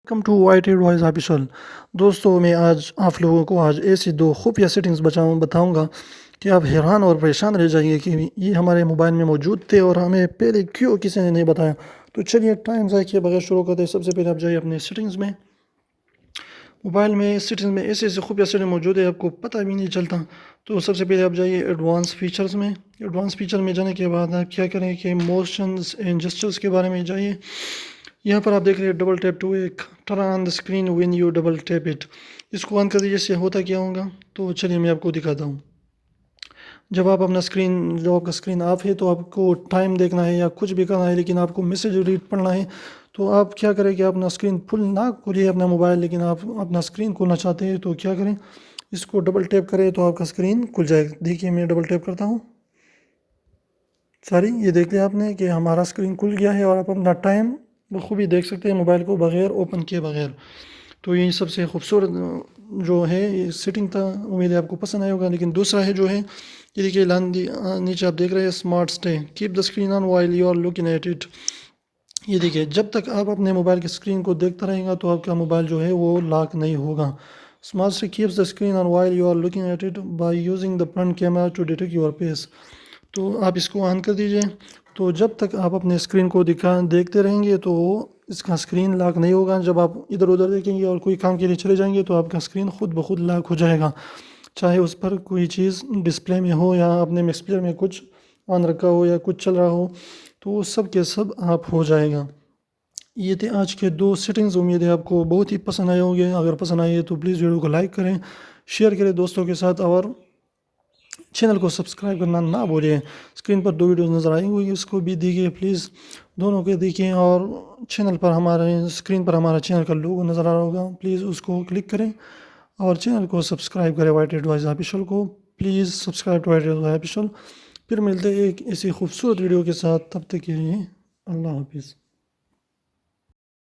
Welcome to white voice official. दोस्तों मैं आज आप लोगों को आज ऐसी दो खुफिया सेटिंग्स बताऊंगा कि आप हैरान और परेशान रह जाएंगे कि ये हमारे मोबाइल में मौजूद थे और हमें पहले क्यों किसी ने नहीं बताया। तो चलिए टाइम ज़ाया किए बगैर शुरू करते हैं। सबसे पहले आप जाइए अपने सेटिंग्स में। मोबाइल में सेटिंग्स में ऐसे ऐसे खुफिया सेटिंग मौजूद है आपको पता भी नहीं चलता। तो सबसे पहले आप जाइए एडवांस फीचर्स में। एडवांस फीचर में जाने के बाद आप क्या करें कि मोशंस एंड जेस्चर्स के बारे में जाइए। यहाँ पर आप देख रहे हैं डबल टैप टू एक turn on the screen when U double tap it. इसको ऑन कर दीजिए। इससे होता क्या होगा तो चलिए मैं आपको दिखाता हूँ। जब आपका स्क्रीन ऑफ है तो आपको टाइम देखना है या कुछ भी करना है, लेकिन आपको मैसेज रीड पढ़ना है। तो आप क्या करें कि आप अपना स्क्रीन फुल ना खोलिए अपना मोबाइल, लेकिन आप अपना स्क्रीन खोलना चाहते हैं तो क्या करें, इसको डबल टैप करें तो आपका स्क्रीन खुल जाएगा। देखिए मैं डबल टैप करता हूँ। ये देख लिया आपने कि हमारा स्क्रीन खुल गया है और आप अपना टाइम बखूबी देख सकते हैं मोबाइल को बगैर ओपन किए बगैर। तो ये सबसे खूबसूरत जो है ये सेटिंग था। उम्मीद है आपको पसंद आया होगा। लेकिन दूसरा है जो है ये देखिए नीचे आप देख रहे हैं smart stay keep the screen on while you are looking at it. ये देखिए जब तक आप अपने मोबाइल की स्क्रीन को देखता रहेगा तो आपका मोबाइल जो है वो लॉक नहीं होगा। Smart stay keeps the screen on while you are looking at it by using the front camera to detect your face. तो आप इसको ऑन कर दीजिए। तो जब तक आप अपने स्क्रीन को देखते रहेंगे तो इसका स्क्रीन लॉक नहीं होगा। जब आप इधर उधर देखेंगे और कोई काम के लिए चले जाएंगे तो आपका स्क्रीन खुद ब खुद लॉक हो जाएगा, चाहे उस पर कोई चीज़ डिस्प्ले में हो या आपने डिस्प्ले में कुछ ऑन रखा हो या कुछ चल रहा हो, तो वो सब के सब ऑफ हो जाएगा। ये थे आज के दो सेटिंग्स। उम्मीद है आपको बहुत ही पसंद आए होंगे। अगर पसंद आए तो प्लीज़ वीडियो को लाइक करें, शेयर करें दोस्तों के साथ और चैनल को सब्सक्राइब करना ना भूलिए। स्क्रीन पर दो वीडियोस नज़र आई हुई उसको भी देखिए प्लीज़, दोनों के देखिए। और चैनल पर हमारे स्क्रीन पर हमारा चैनल का लोगो नज़र आ रहा होगा, प्लीज़ उसको क्लिक करें और चैनल को सब्सक्राइब करें वाइट एडवाइस ऑफिशियल को। Please subscribe to white advice official. फिर मिलते हैं एक ऐसी खूबसूरत वीडियो के साथ, तब तक के लिए अल्लाह हाफिज़।